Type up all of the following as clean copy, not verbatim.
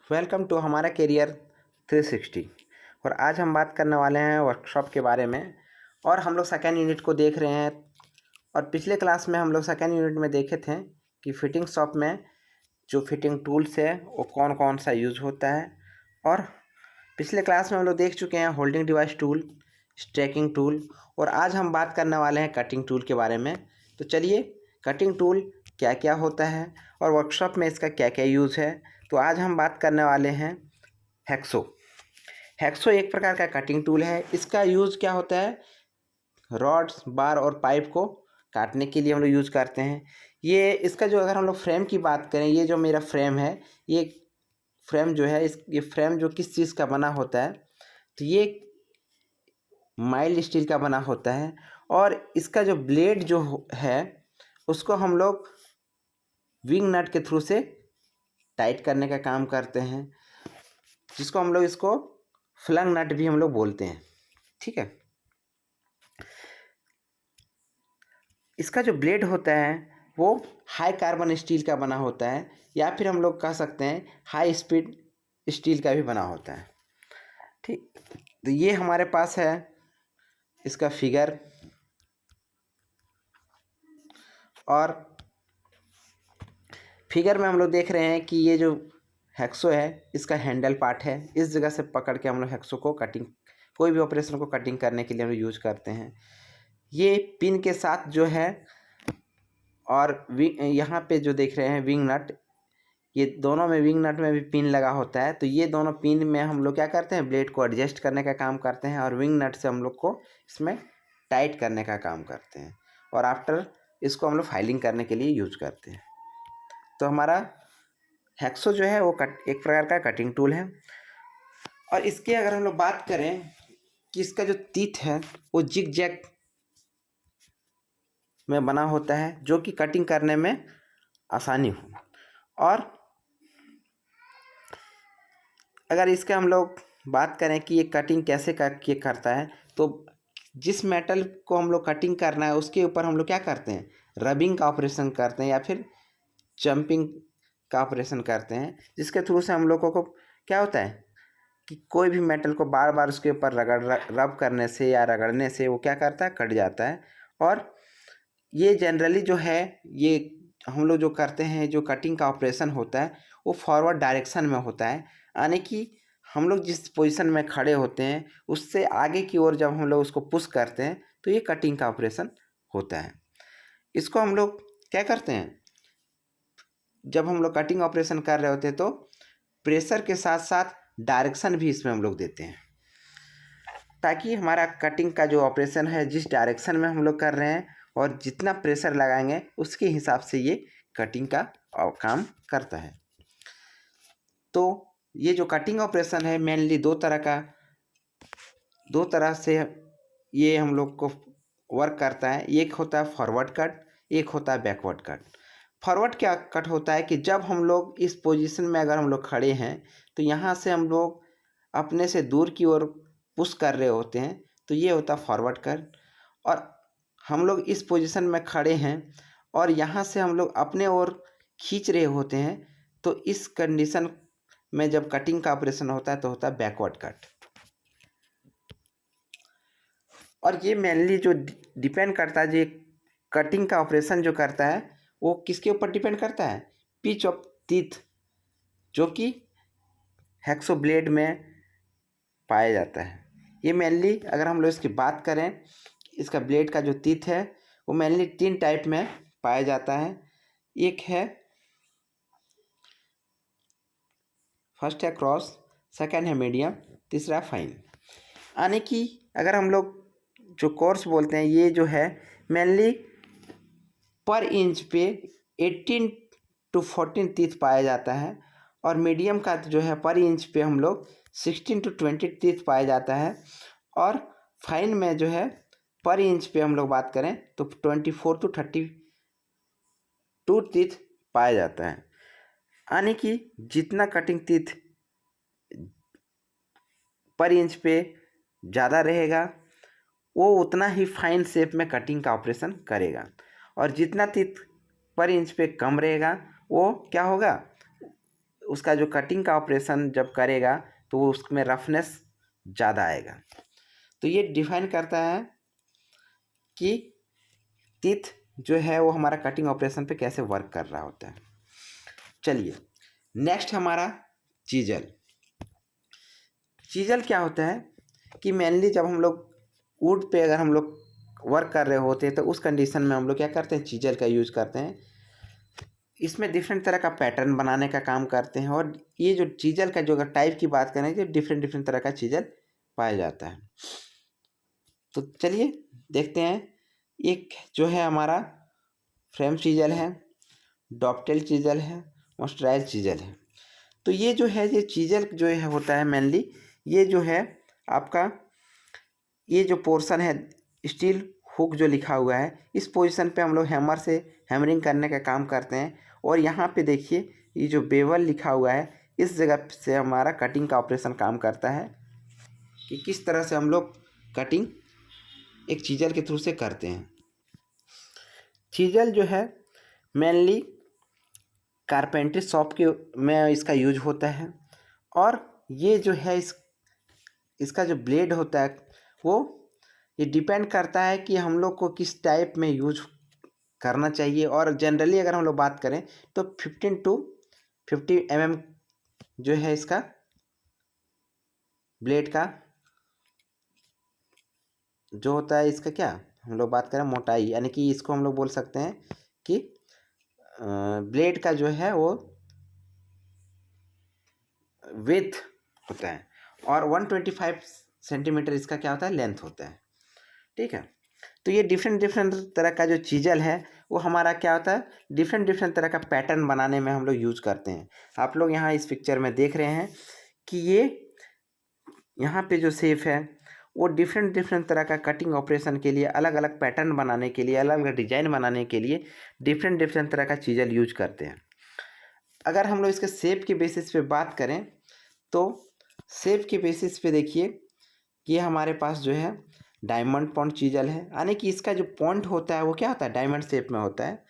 Welcome to हमारा career 360। और आज हम बात करने वाले हैं वर्कशॉप के बारे में। और हम लोग सेकेंड यूनिट को देख रहे हैं। और पिछले क्लास में हम लोग सेकेंड यूनिट में देखे थे कि फिटिंग शॉप में जो फिटिंग टूल्स है वो कौन कौन सा यूज़ होता है। और पिछले क्लास में हम लोग देख चुके हैं होल्डिंग डिवाइस टूल, स्ट्रैकिंग टूल, और आज हम बात करने वाले हैं कटिंग टूल के बारे में। तो चलिए, कटिंग टूल क्या क्या होता है और वर्कशॉप में इसका क्या क्या यूज़ है। तो आज हम बात करने वाले हैं हैक्सो। हैक्सो एक प्रकार का कटिंग टूल है। इसका यूज़ क्या होता है, रॉड्स, बार और पाइप को काटने के लिए हम लोग यूज़ करते हैं। ये इसका जो अगर हम लोग फ्रेम की बात करें, ये जो मेरा फ्रेम है, ये फ्रेम जो है ये फ्रेम जो किस चीज़ का बना होता है, तो ये माइल्ड स्टील का बना होता है। और इसका जो ब्लेड जो है उसको हम लोग विंग नट के थ्रू से टाइट करने का काम करते हैं, जिसको हम लोग इसको फ्लंग नट भी हम लोग बोलते हैं। ठीक है। इसका जो ब्लेड होता है वो हाई कार्बन स्टील का बना होता है, या फिर हम लोग कह सकते हैं हाई स्पीड स्टील का भी बना होता है। ठीक, तो ये हमारे पास है इसका फिगर। और फिगर में हम लोग देख रहे हैं कि ये जो हैक्सो है इसका हैंडल पार्ट है। इस जगह से पकड़ के हम लोग हैक्सो को कटिंग, कोई भी ऑपरेशन को कटिंग करने के लिए हम लोग यूज करते हैं। ये पिन के साथ जो है, और यहाँ पे जो देख रहे हैं विंग नट, ये दोनों में विंग नट में भी पिन लगा होता है। तो ये दोनों पिन में हम लोग क्या करते हैं, ब्लेड को एडजस्ट करने का काम करते हैं, और विंग नट से हम लोग को इसमें टाइट करने का काम करते हैं। और आफ्टर इसको हम लोग फाइलिंग करने के लिए यूज करते हैं। तो हमारा हैक्सो जो है वो एक प्रकार का कटिंग टूल है। और इसके अगर हम लोग बात करें कि इसका जो टीथ है वो जिग जैग में बना होता है, जो कि कटिंग करने में आसानी हो। और अगर इसके हम लोग बात करें कि ये कटिंग कैसे करता है, तो जिस मेटल को हम लोग कटिंग करना है उसके ऊपर हम लोग क्या करते हैं, रबिंग का ऑपरेशन करते हैं या फिर जंपिंग का ऑपरेशन करते हैं, जिसके थ्रू से हम लोगों को क्या होता है कि कोई भी मेटल को बार बार उसके ऊपर रब करने से या रगड़ने से वो क्या करता है, कट जाता है। और ये जनरली जो है, ये हम लोग जो करते हैं, जो कटिंग का ऑपरेशन होता है वो फॉरवर्ड डायरेक्शन में होता है, यानी कि हम लोग जिस पोजीशन में खड़े होते हैं उससे आगे की ओर जब हम लोग उसको पुश करते हैं तो ये कटिंग का ऑपरेशन होता है। इसको हम लोग क्या करते हैं, जब हम लोग कटिंग ऑपरेशन कर रहे होते हैं तो प्रेशर के साथ साथ डायरेक्शन भी इसमें हम लोग देते हैं, ताकि हमारा कटिंग का जो ऑपरेशन है जिस डायरेक्शन में हम लोग कर रहे हैं और जितना प्रेशर लगाएंगे उसके हिसाब से ये कटिंग का काम करता है। तो ये जो कटिंग ऑपरेशन है मेनली दो तरह से ये हम लोग को वर्क करता है। एक होता है फॉरवर्ड कट, एक होता है बैकवर्ड कट। फॉरवर्ड क्या कट होता है कि जब हम लोग इस पोजीशन में अगर हम लोग खड़े हैं तो यहाँ से हम लोग अपने से दूर की ओर पुश कर रहे होते हैं, तो ये होता है फॉरवर्ड कट। और हम लोग इस पोजीशन में खड़े हैं और यहाँ से हम लोग अपने ओर खींच रहे होते हैं, तो इस कंडीशन में जब कटिंग का ऑपरेशन होता है तो होता है बैकवर्ड कट। और ये मेनली जो डिपेंड करता है, जो कटिंग का ऑपरेशन जो करता है वो किसके ऊपर डिपेंड करता है, पिच ऑफ टीथ, जो कि हैक्सो ब्लेड में पाया जाता है। ये मेनली अगर हम लोग इसकी बात करें, इसका ब्लेड का जो टीथ है वो मेनली 3 टाइप में पाया जाता है। एक है, फर्स्ट है क्रॉस, सेकंड है मीडियम, तीसरा फाइन। यानी कि अगर हम लोग जो कोर्स बोलते हैं, ये जो है मेनली पर इंच पे 18 to 14 टीथ पाया जाता है। और मीडियम का जो है पर इंच पे हम लोग 16 to 20 टीथ पाया जाता है। और फाइन में जो है पर इंच पे हम लोग बात करें तो 24 to 32 टीथ पाया जाता है। यानी कि जितना कटिंग टीथ पर इंच पे ज़्यादा रहेगा वो उतना ही फाइन शेप में कटिंग का ऑपरेशन करेगा, और जितना टीथ पर इंच पे कम रहेगा वो क्या होगा, उसका जो कटिंग का ऑपरेशन जब करेगा तो वो उसमें रफनेस ज़्यादा आएगा। तो ये डिफाइन करता है कि टीथ जो है वो हमारा कटिंग ऑपरेशन पे कैसे वर्क कर रहा होता है। चलिए नेक्स्ट हमारा चीजल। चीजल क्या होता है कि मेनली जब हम लोग वुड पे अगर हम लोग वर्क कर रहे होते हैं तो उस कंडीशन में हम लोग क्या करते हैं, चीजल का यूज करते हैं। इसमें डिफरेंट तरह का पैटर्न बनाने का काम करते हैं। और ये जो चीजल का जो अगर टाइप की बात करें तो डिफरेंट तरह का चीजल पाया जाता है। तो चलिए देखते हैं। एक जो है हमारा फ्रेम चीजल है, डॉपटेल चीजल है, मॉइस्चराइज चीजल है। तो ये जो है ये चीजल जो है होता है मेनली ये जो है आपका ये जो पोर्शन है स्टील हुक जो लिखा हुआ है इस पोजीशन पे हम लोग हैमर से हैमरिंग करने का काम करते हैं। और यहाँ पे देखिए ये जो बेवल लिखा हुआ है इस जगह से हमारा कटिंग का ऑपरेशन काम करता है कि किस तरह से हम लोग कटिंग एक चीजल के थ्रू से करते हैं। चीजल जो है मेनली कारपेंट्री शॉप के में इसका यूज होता है। और ये जो है इसका जो ब्लेड होता है वो ये डिपेंड करता है कि हम लोग को किस टाइप में यूज करना चाहिए। और जनरली अगर हम लोग बात करें तो 15 to 50 mm जो है इसका ब्लेड का जो होता है इसका क्या हम लोग बात करें मोटाई, यानी कि इसको हम लोग बोल सकते हैं कि ब्लेड का जो है वो विड्थ होता है और 125 सेंटीमीटर इसका क्या होता है लेंथ होता है। ठीक है। तो ये डिफरेंट तरह का जो चीजल है वो हमारा क्या होता है डिफरेंट तरह का पैटर्न बनाने में हम लोग यूज करते हैं। आप लोग यहाँ इस पिक्चर में देख रहे हैं कि ये यहाँ पे जो शेप है वो डिफरेंट तरह का कटिंग ऑपरेशन के लिए अलग अलग पैटर्न बनाने के लिए अलग अलग डिजाइन बनाने के लिए डिफरेंट तरह का चीजल यूज करते हैं। अगर हम लोग इसके शेप के बेसिस पे बात करें तो शेप के बेसिस पे देखिए ये हमारे पास जो है डायमंड पॉइंट चीजल है, यानी कि इसका जो पॉइंट होता है वो क्या होता है डायमंड शेप में होता है।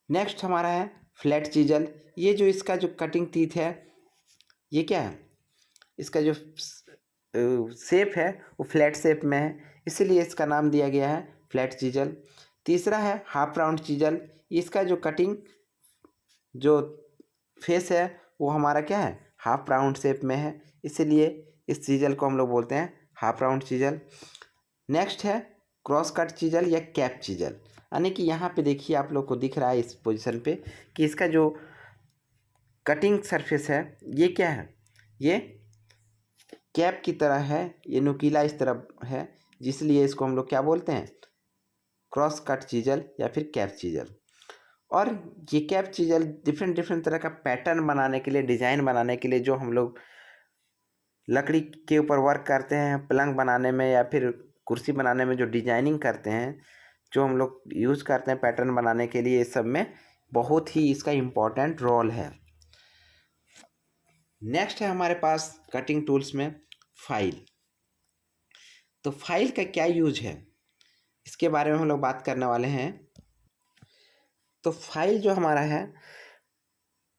नेक्स्ट हमारा है फ्लैट चीजल। ये जो इसका जो कटिंग टीथ है ये क्या है इसका जो शेप है वो फ्लैट शेप में है इसीलिए इसका नाम दिया गया है फ्लैट चीजल। तीसरा है हाफ राउंड चीजल। इसका जो कटिंग जो फेस है वो हमारा क्या है हाफ राउंड शेप में है इसीलिए इस चीजल को हम लोग बोलते हैं हाफ राउंड चीजल। नेक्स्ट है क्रॉस कट चीजल या कैप चीजल, यानी कि यहाँ पे देखिए आप लोग को दिख रहा है इस पोजीशन पे कि इसका जो कटिंग सरफेस है ये क्या है ये कैप की तरह है, ये नुकीला इस तरह है जिसलिए इसको हम लोग क्या बोलते हैं क्रॉस कट चीजल या फिर कैप चीजल। और ये कैप चीजल डिफरेंट तरह का पैटर्न बनाने के लिए डिजाइन बनाने के लिए जो हम लोग लकड़ी के ऊपर वर्क करते हैं पलंग बनाने में या फिर कुर्सी बनाने में जो डिजाइनिंग करते हैं जो हम लोग यूज़ करते हैं पैटर्न बनाने के लिए इस सब में बहुत ही इसका इम्पोर्टेंट रोल है। नेक्स्ट है हमारे पास कटिंग टूल्स में फाइल। तो फाइल का क्या यूज है इसके बारे में हम लोग बात करने वाले हैं। तो फाइल जो हमारा है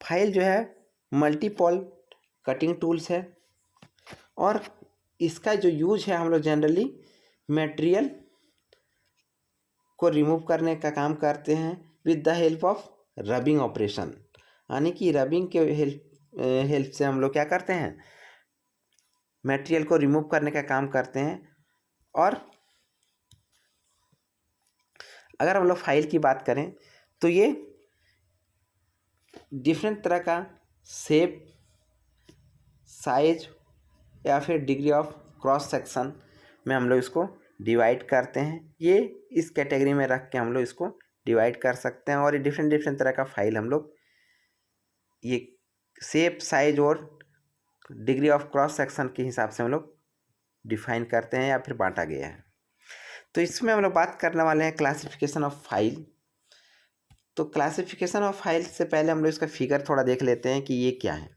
फाइल जो है मल्टीपॉल कटिंग टूल्स है और इसका जो यूज है हम लोग जनरली मटेरियल को रिमूव करने का काम करते हैं with the help of rubbing operation, यानी कि रबिंग के हेल्प से हम लोग क्या करते हैं मटेरियल को रिमूव करने का काम करते हैं। और अगर हम लोग फाइल की बात करें तो ये डिफरेंट तरह का शेप साइज या फिर डिग्री ऑफ क्रॉस सेक्शन में हम लोग इसको डिवाइड करते हैं। ये इस कैटेगरी में रख के हम लोग इसको डिवाइड कर सकते हैं। और ये डिफरेंट तरह का फाइल हम लोग ये शेप साइज और डिग्री ऑफ क्रॉस सेक्शन के हिसाब से हम लोग डिफाइन करते हैं या फिर बांटा गया है। तो इसमें हम लोग बात करने वाले हैं क्लासिफिकेशन ऑफ फाइल। तो क्लासिफिकेशन ऑफ फाइल से पहले हम लोग इसका फिगर थोड़ा देख लेते हैं कि ये क्या है।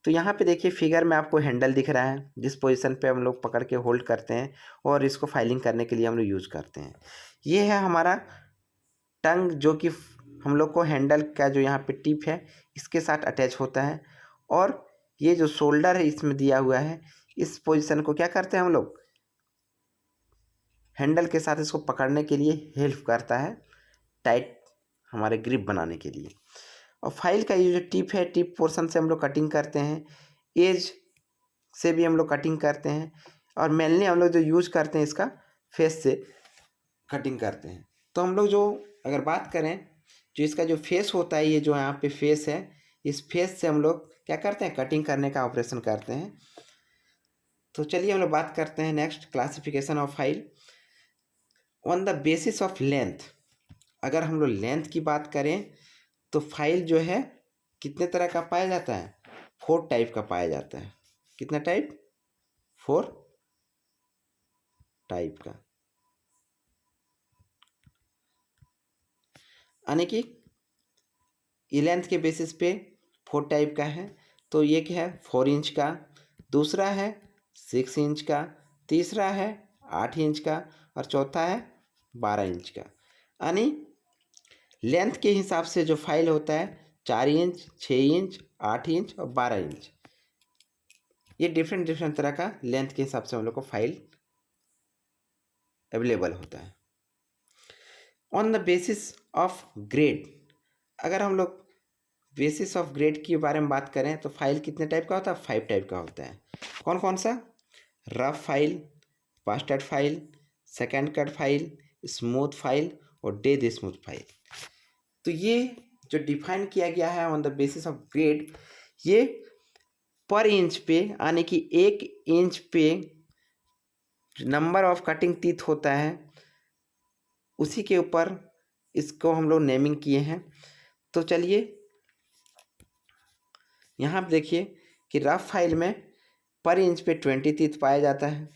तो यहाँ पे देखिए फिगर में आपको हैंडल दिख रहा है जिस पोजीशन पे हम लोग पकड़ के होल्ड करते हैं और इसको फाइलिंग करने के लिए हम लोग यूज करते हैं। ये है हमारा टंग जो कि हम लोग को हैंडल का जो यहाँ पे टिप है इसके साथ अटैच होता है, और ये जो शोल्डर है इसमें दिया हुआ है, इस पोजीशन को क्या करते हैं हम लोग, हैंडल के साथ इसको पकड़ने के लिए हेल्प करता है, टाइट हमारे ग्रिप बनाने के लिए। और फाइल का ये जो टिप है, टिप पोर्शन से हम लोग कटिंग करते हैं, एज से भी हम लोग कटिंग करते हैं, और मेनली हम लोग जो यूज करते हैं इसका फेस से कटिंग करते हैं। तो हम लोग जो अगर बात करें, जो इसका जो फेस होता है, ये जो यहाँ पे फेस है, इस फेस से हम लोग क्या करते हैं, कटिंग करने का ऑपरेशन करते हैं। तो चलिए हम लोग बात करते हैं next, classification of file on the basis of length. अगर हम लोग लेंथ की बात करें तो फाइल जो है कितने तरह का पाया जाता है, 4 टाइप का पाया जाता है। कितना टाइप, 4 टाइप का, यानी कि ये लेंथ के बेसिस पे 4 टाइप का है। तो ये क्या है, 4 इंच का, दूसरा है 6 इंच का, तीसरा है 8 इंच का, और चौथा है 12 इंच का। यानी लेंथ के हिसाब से जो फाइल होता है 4 इंच, 6 इंच, 8 इंच और 12 इंच, ये डिफरेंट डिफरेंट तरह का लेंथ के हिसाब से हम लोग को फाइल अवेलेबल होता है। On the basis of grade, अगर हम लोग बेसिस ऑफ ग्रेड के बारे में बात करें तो फाइल कितने टाइप का होता है, 5 टाइप का होता है। कौन कौन सा, rough file, bastard file, second cut file, smooth file और डेड स्मूथ फाइल। तो ये जो डिफाइन किया गया है on the basis of grade, ये पर इंच पे, यानी कि 1 इंच पे नंबर ऑफ कटिंग टीथ होता है, उसी के ऊपर इसको हम लोग नेमिंग किए हैं। तो चलिए यहाँ पे देखिए कि रफ फाइल में पर इंच पे 20 टीथ पाया जाता है,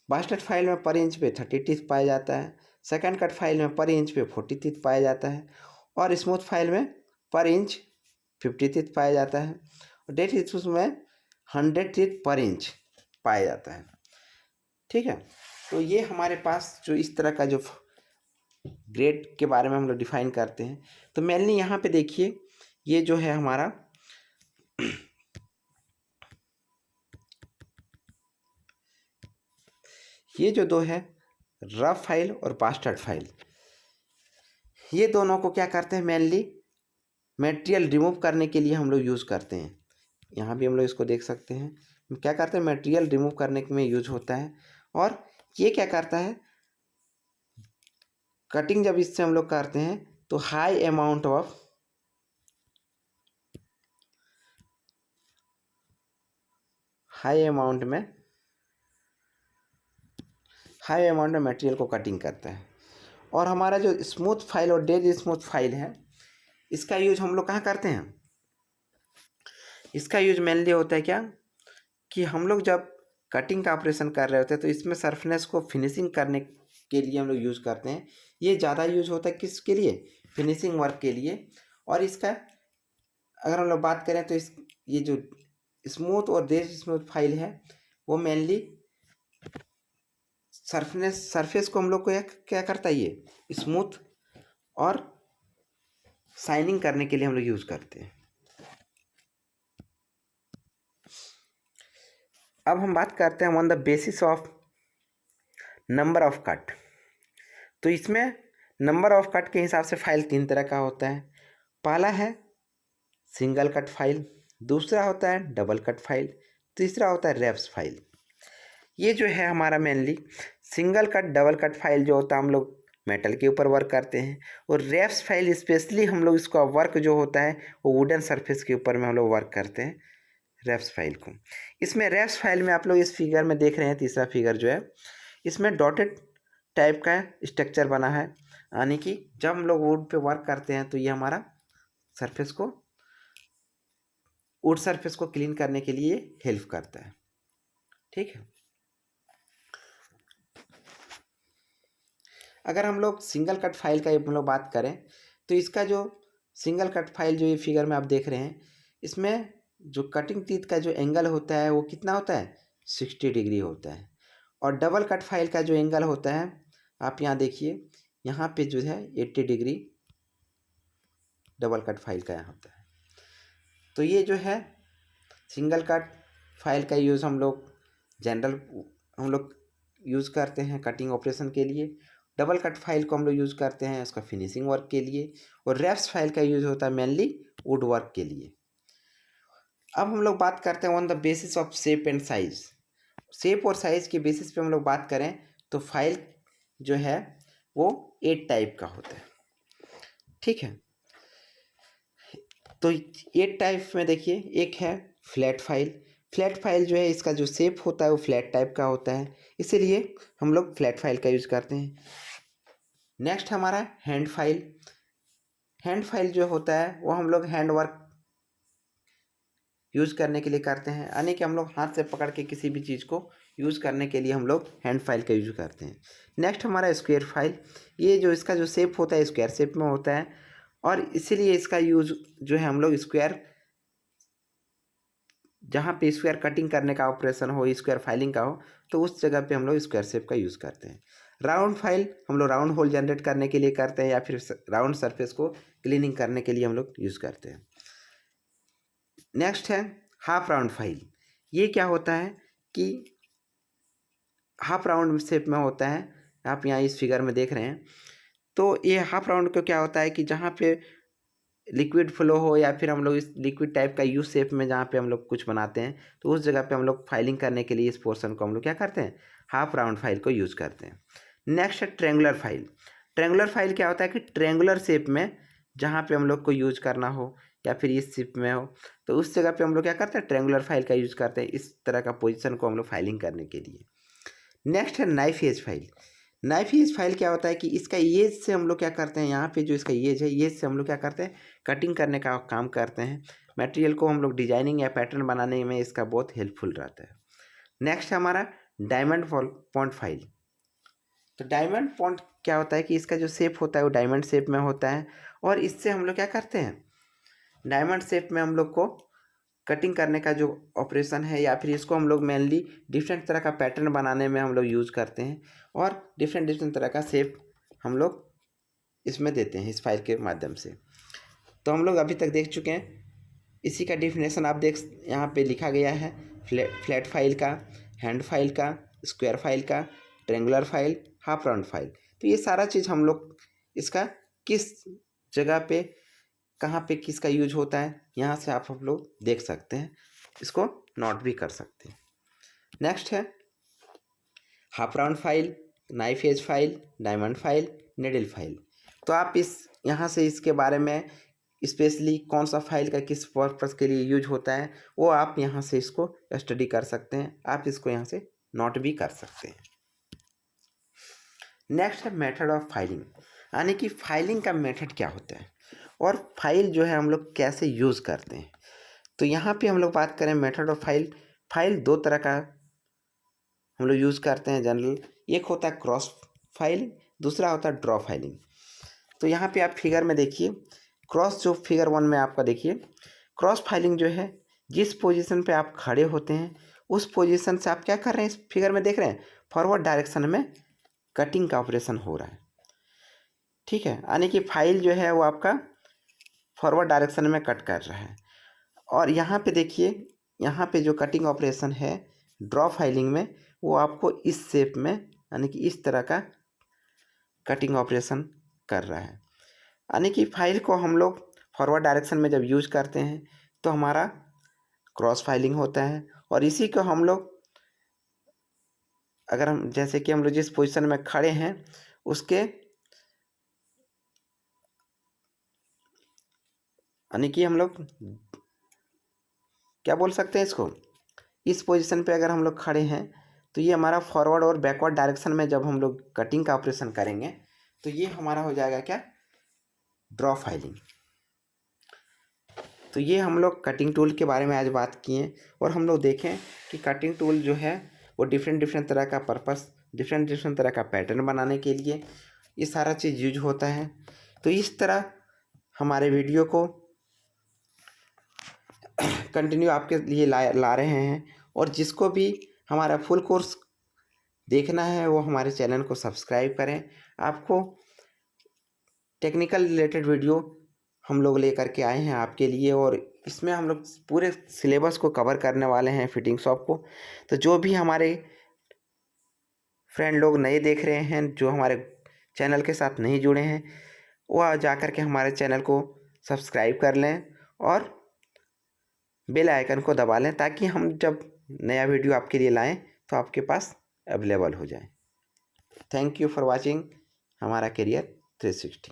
बास्टर्ड फाइल में पर इंच पे 30 टीथ पाया जाता है, सेकंड कट फाइल में पर इंच पे 40 टीथ पाया जाता है, और स्मूथ फाइल में पर इंच 50 टीथ पाया जाता है, और डेड स्मूथ में 100 टीथ पर इंच पाया जाता है। ठीक है, तो ये हमारे पास जो इस तरह का जो ग्रेड के बारे में हम लोग डिफाइन करते हैं। तो मेनली यहाँ पे देखिए, ये जो है हमारा ये जो दो है, रफ फाइल और बास्टर्ड फाइल, ये दोनों को क्या करते हैं, मेनली मटेरियल रिमूव करने के लिए हम लोग यूज़ करते हैं। यहाँ भी हम लोग इसको देख सकते हैं, क्या करते हैं, मटेरियल रिमूव करने में यूज होता है। और ये क्या करता है, कटिंग जब इससे हम लोग करते हैं तो हाई अमाउंट में मटेरियल को कटिंग करता है। और हमारा जो स्मूथ फाइल और डेड स्मूथ फाइल है, इसका यूज हम लोग कहाँ करते हैं, इसका यूज मेनली होता है क्या, कि हम लोग जब कटिंग का ऑपरेशन कर रहे होते हैं तो इसमें सरफनेस को फिनिशिंग करने के लिए हम लोग यूज़ करते हैं। ये ज़्यादा यूज होता है किसके लिए, फिनिशिंग वर्क के लिए। और इसका अगर हम लोग बात करें तो ये जो स्मूथ और डेड स्मूथ फाइल है, वो मेनली सरफेस को हम लोग को क्या करता है, ये स्मूथ और शाइनिंग करने के लिए हम लोग यूज़ करते हैं। अब हम बात करते हैं on the basis of number of cut. तो इसमें नंबर ऑफ कट के हिसाब से फाइल 3 तरह का होता है। पहला है सिंगल कट फाइल, दूसरा होता है डबल कट फाइल, तीसरा होता है रेप्स फाइल। ये जो है हमारा mainly single cut double cut file जो होता है, हम लोग मेटल के ऊपर वर्क करते हैं, और रेप्स फाइल स्पेशली हम लोग इसका वर्क जो होता है वो वुडन सरफेस के ऊपर में हम लोग वर्क करते हैं रेप्स फाइल को। इसमें रेप्स फाइल में आप लोग इस फिगर में देख रहे हैं, तीसरा फिगर जो है, इसमें डॉटेड टाइप का स्ट्रक्चर बना है, यानी कि जब हम लोग वुड पे वर्क करते हैं तो ये हमारा सरफेस को, वुड सरफेस को क्लीन करने के लिए हेल्प करता है। ठीक है, अगर हम लोग सिंगल कट फाइल का हम लोग बात करें तो इसका जो सिंगल कट फाइल जो ये फिगर में आप देख रहे हैं, इसमें जो कटिंग टीथ का जो एंगल होता है वो कितना होता है, 60 डिग्री होता है। और डबल कट फाइल का जो एंगल होता है, आप यहाँ देखिए, यहाँ पे जो है 80 डिग्री डबल कट फाइल का यहाँ होता है। तो ये जो है सिंगल कट फाइल का यूज़ हम लोग यूज़ करते हैं कटिंग ऑपरेशन के लिए। डबल कट फाइल को हम लोग यूज़ करते हैं उसका फिनिशिंग वर्क के लिए, और रेफ्स फाइल का यूज़ होता है मेनली वुड वर्क के लिए। अब हम लोग बात करते हैं on the basis of shape and size. Shape और साइज के बेसिस पे हम लोग बात करें तो फाइल जो है वो 8 टाइप का होता है, ठीक है। तो 8 टाइप में देखिए, एक है फ्लैट फाइल। फ्लैट फाइल जो है इसका जो शेप होता है वो फ्लैट टाइप का होता है, इसीलिए हम लोग फ्लैट फाइल का यूज़ करते हैं। नेक्स्ट हमारा हैंड फाइल। हैंड फाइल जो होता है वो हम लोग हैंड वर्क यूज़ करने के लिए करते हैं, यानी कि हम लोग हाथ से पकड़ के किसी भी चीज़ को यूज़ करने के लिए हम लोग हैंड फाइल का यूज़ करते हैं। नेक्स्ट हमारा स्क्वायर फाइल। ये जो इसका जो शेप होता है स्क्वायर शेप में होता है, और इसीलिए इसका यूज़ जो है हम लोग स्क्वायर, जहाँ पे स्क्वायर कटिंग करने का ऑपरेशन हो, स्क्वायर फाइलिंग का हो, तो उस जगह पे हम लोग स्क्वायर शेप का यूज़ करते हैं। राउंड फाइल हम लोग राउंड होल जनरेट करने के लिए करते हैं, या फिर राउंड सरफेस को क्लीनिंग करने के लिए हम लोग यूज़ करते हैं। नेक्स्ट है हाफ राउंड फाइल। ये क्या होता है कि हाफ राउंड शेप में होता है, आप यहाँ इस फिगर में देख रहे हैं। तो ये हाफ राउंड को क्या होता है कि जहाँ पे लिक्विड फ्लो हो, या फिर हम लोग इस लिक्विड टाइप का यू शेप में जहाँ पे हम लोग कुछ बनाते हैं, तो उस जगह पे हम लोग फाइलिंग करने के लिए इस पोर्शन को हम लोग क्या करते हैं, हाफ राउंड फाइल को यूज़ करते हैं। नेक्स्ट है ट्रेंगुलर फाइल। ट्रेंगुलर फाइल क्या होता है कि ट्रेंगुलर शेप में जहाँ पे हम लोग को यूज करना हो, या फिर इस शेप में हो, तो उस जगह पे हम लोग क्या करते हैं, ट्रेंगुलर फाइल का यूज़ करते हैं, इस तरह का पोजीशन को हम लोग फाइलिंग करने के लिए। नेक्स्ट है knife edge file. Knife edge file क्या होता है कि इसका एज से हम लोग क्या करते हैं, यहाँ पे जो इसका एज है, एज से हम लोग क्या करते हैं, कटिंग करने का काम करते हैं। मटेरियल को हम लोग डिजाइनिंग या पैटर्न बनाने में इसका बहुत हेल्पफुल रहता है। नेक्स्ट है हमारा डायमंड पॉइंट फाइल। तो डायमंड पॉइंट क्या होता है कि इसका जो शेप होता है वो डायमंड शेप में होता है, और इससे हम लोग क्या करते हैं, डायमंड शेप में हम लोग को कटिंग करने का जो ऑपरेशन है, या फिर इसको हम लोग मेनली डिफरेंट तरह का पैटर्न बनाने में हम लोग यूज़ करते हैं, और डिफरेंट तरह का शेप हम लोग इसमें देते हैं इस फाइल के माध्यम से। तो हम लोग अभी तक देख चुके हैं, इसी का डिफिनेशन आप देख यहाँ पे लिखा गया है, फ्लैट फाइल का, हैंड फाइल का, स्क्वायर फाइल का, triangular file, half round file. तो ये सारा चीज़ हम लोग इसका किस जगह पे, कहाँ पे किसका यूज होता है, यहाँ से आप लोग देख सकते हैं, इसको नोट भी कर सकते हैं। नेक्स्ट है half round file, knife edge file, diamond file, needle file. तो आप इस यहाँ से इसके बारे में स्पेशली कौन सा फाइल का किस पर्पज़ के लिए यूज होता है, वो आप यहाँ से इसको स्टडी कर सकते हैं, आप इसको यहाँ से नोट भी कर सकते हैं। नेक्स्ट है मेथड ऑफ फाइलिंग, यानी कि फाइलिंग का मेथड क्या होता है, और फाइल जो है हम लोग कैसे यूज़ करते हैं। तो यहाँ पे हम लोग बात करें मेथड ऑफ फाइल, फाइल दो तरह का हम लोग यूज़ करते हैं जनरल। एक होता है क्रॉस फाइल, दूसरा होता है ड्रॉ फाइलिंग। तो यहाँ पे आप फिगर में देखिए, क्रॉस जो फिगर 1 में आपका देखिए, क्रॉस फाइलिंग जो है जिस पोजीशन पे आप खड़े होते हैं उस पोजीशन से आप क्या कर रहे हैं, इस फिगर में देख रहे हैं, फॉरवर्ड डायरेक्शन में कटिंग का ऑपरेशन हो रहा है, ठीक है। यानी कि फाइल जो है वो आपका फॉरवर्ड डायरेक्शन में कट कर रहा है। और यहाँ पे देखिए, यहाँ पे जो कटिंग ऑपरेशन है ड्रॉ फाइलिंग में, वो आपको इस शेप में, यानी कि इस तरह का कटिंग ऑपरेशन कर रहा है। यानी कि फाइल को हम लोग फॉरवर्ड डायरेक्शन में जब यूज करते हैं तो हमारा क्रॉस फाइलिंग होता है, और इसी को हम लोग, अगर हम जैसे कि हम लोग जिस पोजीशन में खड़े हैं उसके, यानी कि हम लोग क्या बोल सकते हैं इसको, इस पोजीशन पे अगर हम लोग खड़े हैं तो ये हमारा फॉरवर्ड और बैकवर्ड डायरेक्शन में जब हम लोग कटिंग का ऑपरेशन करेंगे तो ये हमारा हो जाएगा क्या, ड्रॉ फाइलिंग। तो ये हम लोग कटिंग टूल के बारे में आज बात किए, और हम लोग देखें कि कटिंग टूल जो है वो डिफरेंट तरह का पर्पस, डिफरेंट तरह का पैटर्न बनाने के लिए ये सारा चीज़ यूज होता है। तो इस तरह हमारे वीडियो को कंटिन्यू आपके लिए ला रहे हैं, और जिसको भी हमारा फुल कोर्स देखना है वो हमारे चैनल को सब्सक्राइब करें। आपको टेक्निकल रिलेटेड वीडियो हम लोग लेकर के आए हैं आपके लिए, और इसमें हम लोग पूरे सिलेबस को कवर करने वाले हैं फिटिंग शॉप को। तो जो भी हमारे फ्रेंड लोग नए देख रहे हैं, जो हमारे चैनल के साथ नहीं जुड़े हैं, वह जा कर के हमारे चैनल को सब्सक्राइब कर लें और बेल आइकन को दबा लें, ताकि हम जब नया वीडियो आपके लिए लाएं तो आपके पास अवेलेबल हो जाए। थैंक यू फॉर वॉचिंग हमारा करियर 360।